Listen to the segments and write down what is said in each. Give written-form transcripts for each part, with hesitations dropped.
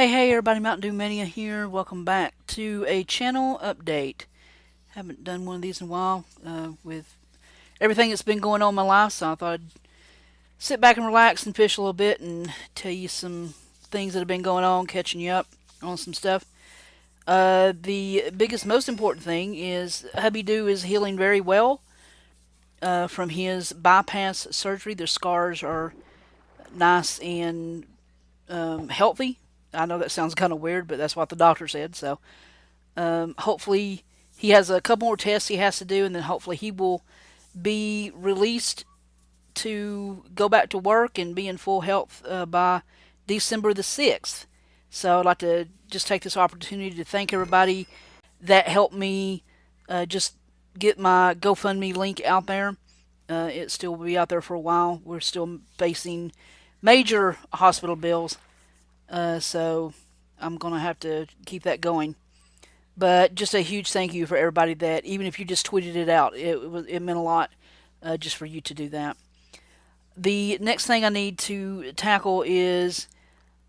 Hey everybody, Mntdewmania here. Welcome back to a channel update. Haven't done one of these in a while with everything that's been going on in my life, so I thought I'd sit back and relax and fish a little bit and tell you some things that have been going on, catching you up on some stuff. The biggest, most important thing is Hubby Doo is healing very well from his bypass surgery. The scars are nice and healthy. I know that sounds kind of weird, but that's what the doctor said. So hopefully he has a couple more tests he has to do, and then hopefully he will be released to go back to work and be in full health by December the 6th. So I'd like to just take this opportunity to thank everybody that helped me just get my GoFundMe link out there. It still will be out there for a while. We're still facing major hospital bills, so I'm going to have to keep that going. But just a huge thank you for everybody that, even if you just tweeted it out, it meant a lot just for you to do that. The next thing I need to tackle is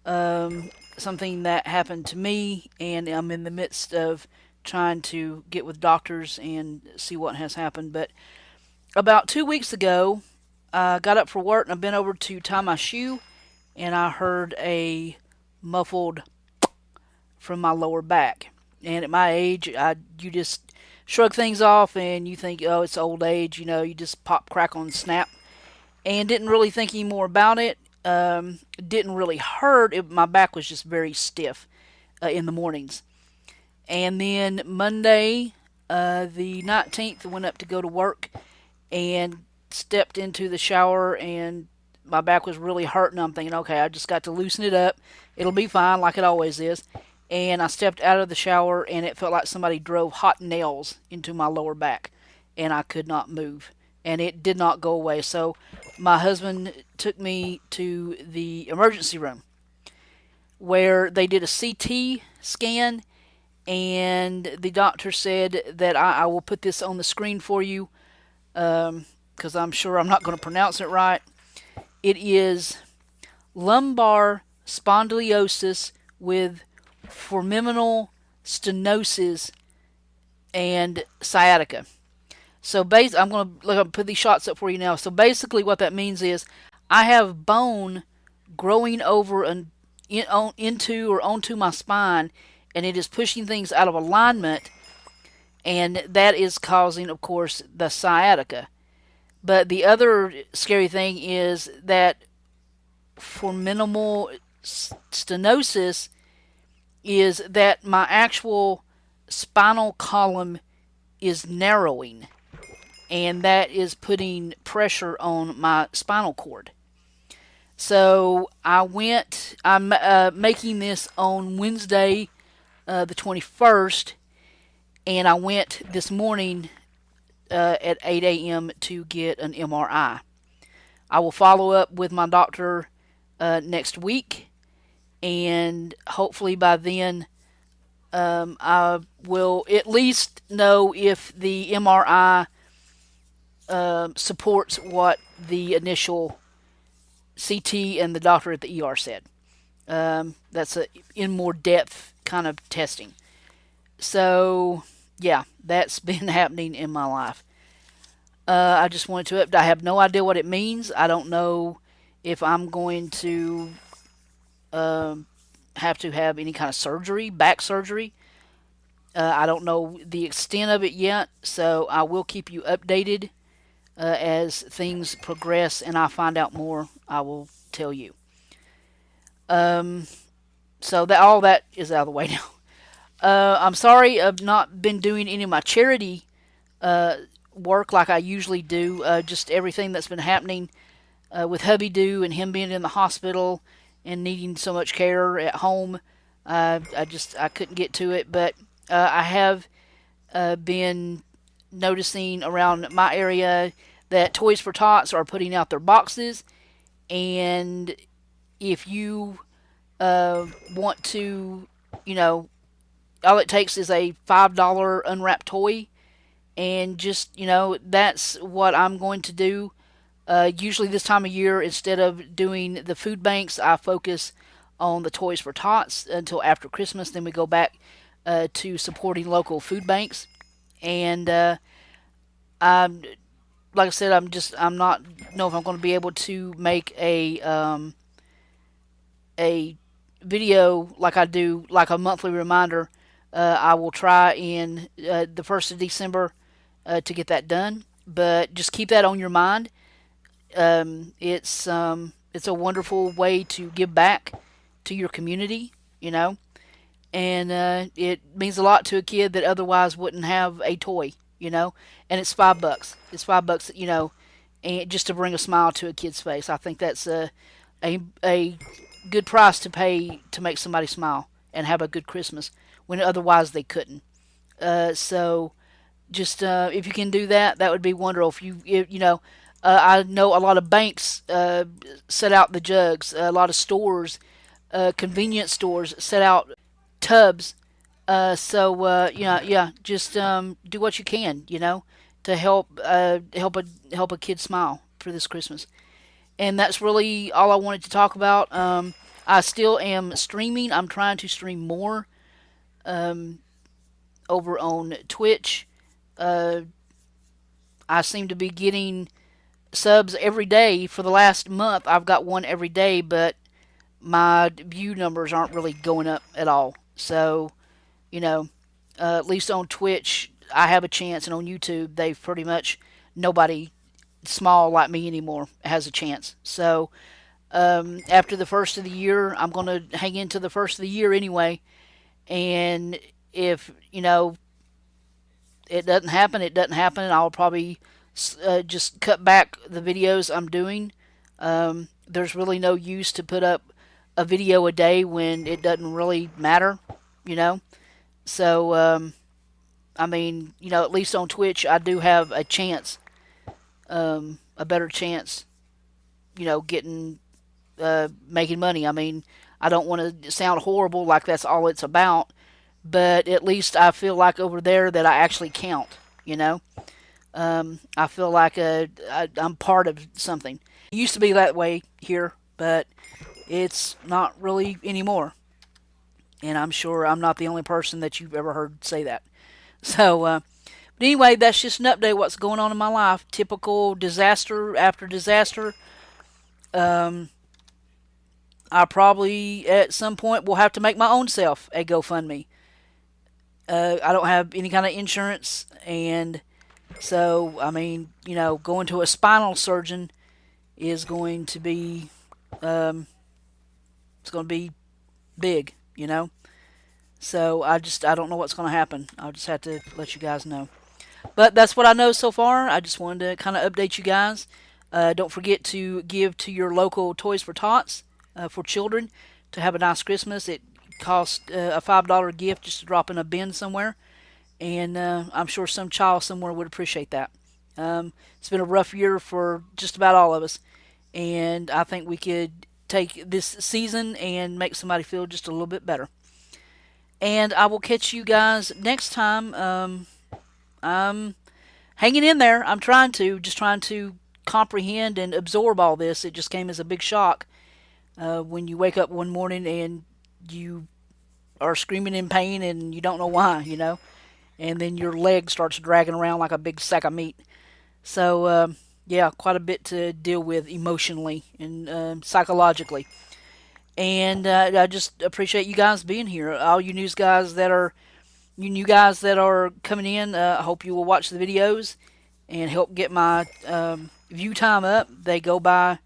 something that happened to me, and I'm in the midst of trying to get with doctors and see what has happened. But about 2 weeks ago, I got up for work and I bent over to tie my shoe, and I heard a muffled from my lower back. And at my age, you just shrug things off and you think, oh, it's old age, you just pop, crackle, and snap. And didn't really think any more about it. Didn't really hurt. My back was just very stiff in the mornings. And then Monday, the 19th, went up to go to work and stepped into the shower, and my back was really hurting. I'm thinking, okay, I just got to loosen it up. It'll be fine, like it always is. And I stepped out of the shower, and it felt like somebody drove hot nails into my lower back, and I could not move. And it did not go away. So my husband took me to the emergency room where they did a CT scan, and the doctor said that I will put this on the screen for you because I'm sure I'm not going to pronounce it right. It is lumbar spondylosis with foraminal stenosis and sciatica. So I'm going to put these shots up for you now. So basically what that means is I have bone growing over into or onto my spine, and it is pushing things out of alignment, and that is causing, of course, the sciatica. But the other scary thing is that foraminal stenosis is that my actual spinal column is narrowing, and that is putting pressure on my spinal cord. So I'm making this on Wednesday, the 21st, and I went this morning at 8 a.m. to get an MRI. I will follow up with my doctor next week, and hopefully by then I will at least know if the MRI supports what the initial CT and the doctor at the ER said. That's in more depth kind of testing. So yeah, that's been happening in my life. I just wanted to update. I have no idea what it means. I don't know if I'm going to have to have any kind of surgery, back surgery. I don't know the extent of it yet, so I will keep you updated as things progress and I find out more. I will tell you. So that all that is out of the way now. I'm sorry I've not been doing any of my charity work like I usually do. Just everything that's been happening with Hubby Doo and him being in the hospital and needing so much care at home. I couldn't get to it, but I have been noticing around my area that Toys for Tots are putting out their boxes, and if you want to, all it takes is a $5 unwrapped toy, and just, that's what I'm going to do. Usually this time of year, instead of doing the food banks, I focus on the Toys for Tots until after Christmas. Then we go back to supporting local food banks. And I'm, like I said, I'm not know if I'm going to be able to make a video like I do, like a monthly reminder. I will try in the 1st of December to get that done. But just keep that on your mind. It's a wonderful way to give back to your community, you know, and it means a lot to a kid that otherwise wouldn't have a toy, you know. And it's $5. It's $5, you know, and just to bring a smile to a kid's face. I think that's a good price to pay to make somebody smile and have a good Christmas when otherwise they couldn't. So just if you can do that, that would be wonderful. You know, I know a lot of banks set out the jugs. A lot of stores, convenience stores, set out tubs. Yeah, just do what you can, you know, to help a kid smile for this Christmas. And that's really all I wanted to talk about. I still am streaming. I'm trying to stream more over on Twitch. Uh, I seem to be getting subs every day for the last month. I've got one every day, but my view numbers aren't really going up at all. So, you know, at least on Twitch, I have a chance, and on YouTube, they've pretty much nobody small like me anymore has a chance. So, after the 1st of the year, I'm going to hang into the 1st of the year anyway. And if, you know, it doesn't happen, it doesn't happen. I'll probably just cut back the videos I'm doing. There's really no use to put up a video a day when it doesn't really matter, you know. So, I mean, you know, at least on Twitch, I do have a chance, a better chance, you know, getting, making money. I mean, I don't want to sound horrible like that's all it's about, but at least I feel like over there that I actually count, you know. I feel like I'm part of something. It used to be that way here, but it's not really anymore. And I'm sure I'm not the only person that you've ever heard say that. So, but anyway, that's just an update of what's going on in my life. Typical disaster after disaster. Um, I probably at some point will have to make my own self a GoFundMe. I don't have any kind of insurance, and so I mean, you know, going to a spinal surgeon is going to be, um, it's going to be big, you know. So I don't know what's going to happen. I'll just have to let you guys know. But that's what I know so far. I just wanted to kind of update you guys. Don't forget to give to your local Toys for Tots for children to have a nice Christmas. It costs a $5 gift just to drop in a bin somewhere, and I'm sure some child somewhere would appreciate that. It's been a rough year for just about all of us, and I think we could take this season and make somebody feel just a little bit better. And I will catch you guys next time. I'm hanging in there. I'm just trying to comprehend and absorb all this. It just came as a big shock when you wake up one morning and you are screaming in pain and you don't know why, you know, and then your leg starts dragging around like a big sack of meat. So, yeah, quite a bit to deal with emotionally and psychologically. And I just appreciate you guys being here. All you you new guys that are coming in, I hope you will watch the videos and help get my view time up. They go by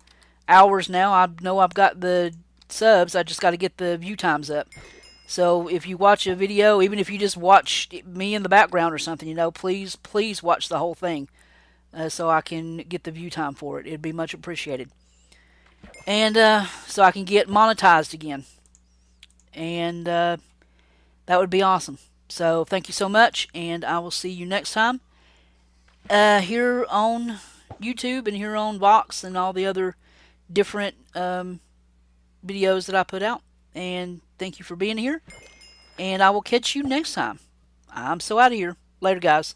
hours now. I know I've got the subs. I just got to get the view times up. So if you watch a video, even if you just watch me in the background or something, you know, please watch the whole thing so I can get the view time for it. It'd be much appreciated. And so I can get monetized again. And that would be awesome. So thank you so much, and I will see you next time here on YouTube and here on Vox and all the other different videos that I put out. And thank you for being here, and I will catch you next time. I'm so out of here. Later, guys.